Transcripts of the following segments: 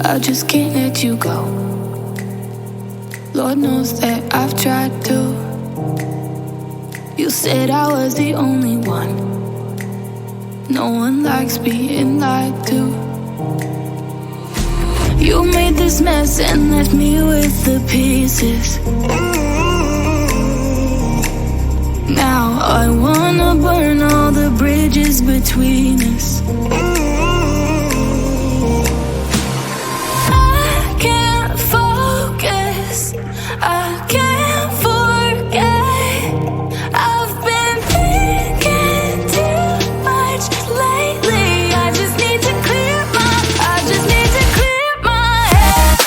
I just can't let you go. Lord knows that I've tried to. You said I was the only one. No one likes being lied to. You made this mess and left me with the pieces. Now I wanna burn all the bridges between us. I can't focus, I can't forget. I've been thinking too much lately. I just need to clear my head.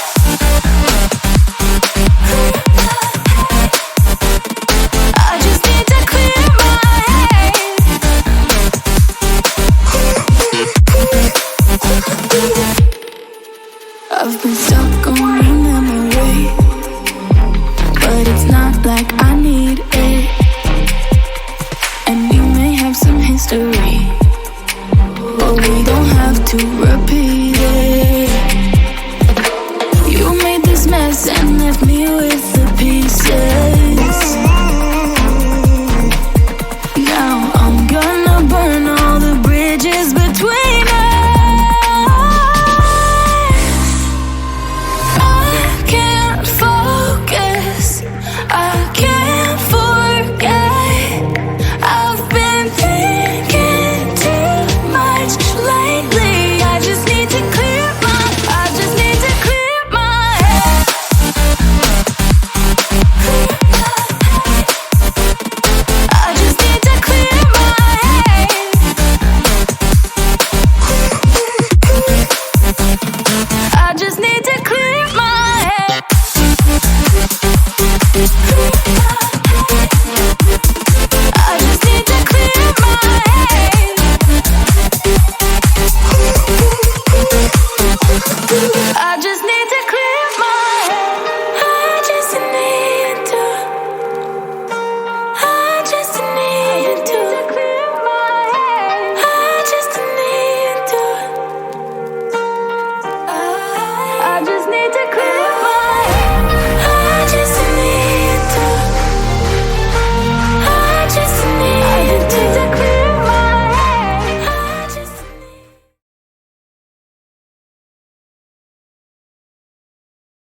I just need to clear my head. I've been stuck on a memory, but it's not like I need it. And we may have some history, but we don't have to repeat